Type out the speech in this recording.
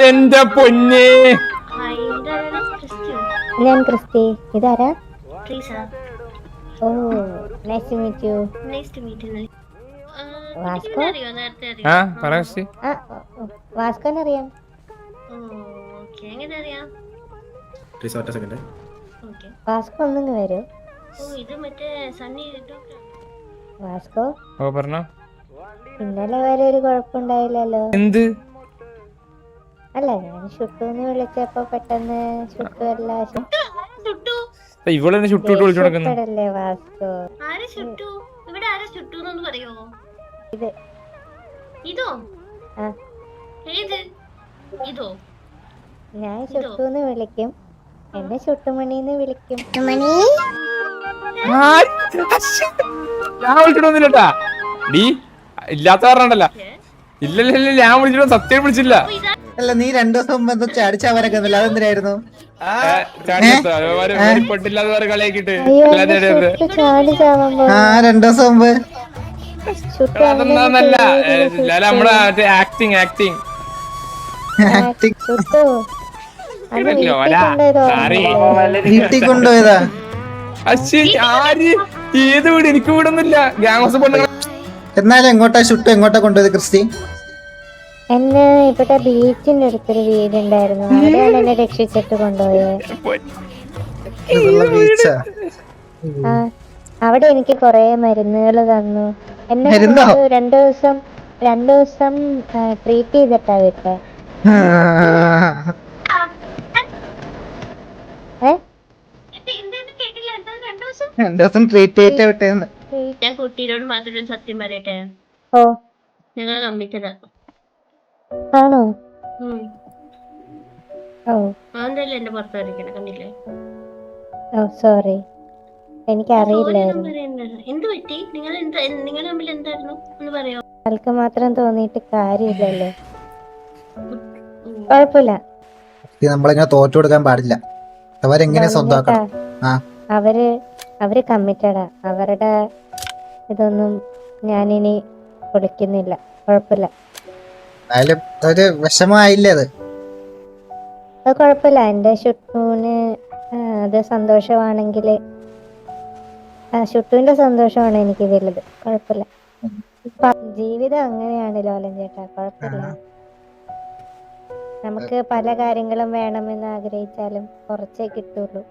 എന്റെ പൊന്നെ. ഞാൻ ക്രിസ്റ്റി. ഇതാരാ? ഓ, nice to meet you. Vasco? ആ പറ ക്രിസ്റ്റി. വാസ്കോനെ അറിയാം. വാസ്കോ ഒന്നിങ്ങ് വരൂ. വാസ്കോ ഓ പറഞ്ഞോ. ഇന്നലെ വരെ ഒരു കുഴപ്പമുണ്ടായില്ലല്ലോ. എന്ത്? അല്ല, ഞാൻ ഷുട്ടൂന്ന് വിളിച്ചപ്പോ പെട്ടെന്ന് ഷുട്ടു അല്ല ഇവളെന്നെ ചുട്ടു വിളിച്ചു കൊടുക്കുന്നു. വാസ്കോ. ഇത് ഞാൻ ഷുട്ടൂന്ന് വിളിക്കും, എന്നെ ഷുട്ടുമണിന്ന് വിളിക്കും. ഞാൻ വിളിച്ചിട്ടൊന്നുമില്ലട്ടാ. ഡീ ഇല്ലാത്ത പറഞ്ഞല്ല. ഇല്ലല്ല ഞാൻ വിളിച്ചിട്ടോ, സത്യം വിളിച്ചില്ല. അല്ല, നീ 2 ദിവസം മുമ്പ് എന്താ ചാടിച്ചവരൊക്കെ അതെന്തിനായിരുന്നു? പെട്ടില്ലാതെ കളിയാക്കിട്ട് 2 ദിവസം മുമ്പ് അതൊന്നല്ല, നമ്മളെ മറ്റേ ആക്ടിങ് വീട്ടിൽ കൊണ്ടുപോയതാ. ആര് ഏത് വീട്? എനിക്ക് വീടൊന്നുമില്ല. ഗ്യാങ്സ് പെണ്ണുങ്ങൾ. എന്നാലും എങ്ങോട്ടാ ഷുട്ടു എങ്ങോട്ടാ കൊണ്ടുപോയത് ക്രിസ്റ്റി? എന്നെ ഇവിടെ ബീച്ചിന്റെ അടുത്തൊരു വീടുണ്ടായിരുന്നു, അവിടെയാണ് എന്നെ രക്ഷിച്ചിട്ട് കൊണ്ടുപോയത്. അവിടെ എനിക്ക് കൊറേ മരുന്നുകൾ തന്നു. എന്നെ 2 ദിവസം ട്രീറ്റ് ചെയ്തിട്ടാ വിട്ടെ. 2 ദിവസം ട്രീറ്റ് ചെയ്തിട്ടാ വിട്ടേന്ന്. ഞാൻ കുട്ടിയോട് മാത്രം സത്യം പറയട്ടെ, ഞങ്ങൾ കമ്മിറ്റഡാ. ആണോ? അതെന്തല്ലേ എന്റെ പുറത്ത് വരയ്ക്കണേ, കണ്ടില്ലേ? സോറി, എനിക്കറിയില്ലായിരുന്നു. എന്ത് പറ്റി? നിങ്ങൾ തമ്മിൽ എന്തായിരുന്നു എന്ന് പറയോ? ആൾക്ക് മാത്രം തോന്നിയിട്ട് കാര്യമില്ലല്ലോ. കുഴപ്പമില്ല, നമ്മളിങ്ങനെ തോറ്റു കൊടുക്കാൻ പാടില്ല. അവരെങ്ങനെ സ്വന്തമാക്കണം. അവര് കമ്മിറ്റഡാ. അവരുടെ ഇതൊന്നും ഞാനിനി കൊടുക്കുന്നില്ല. കുഴപ്പമില്ല. ഒരു വിഷമമായില്ലേ അത്? കുഴപ്പമില്ല. എന്റെ ഷുട്ടൂന് അത് സന്തോഷമാണെങ്കിൽ, ഷുട്ടുവിന്റെ സന്തോഷമാണ് എനിക്ക് വലുത്. കുഴപ്പമില്ല. ജീവിതം അങ്ങനെയാണ് ലോലൻ ചേട്ടാ, കുഴപ്പമില്ല. നമുക്ക് പല കാര്യങ്ങളും വേണമെന്ന് ആഗ്രഹിച്ചാലും കുറച്ചേ കിട്ടുള്ളൂ.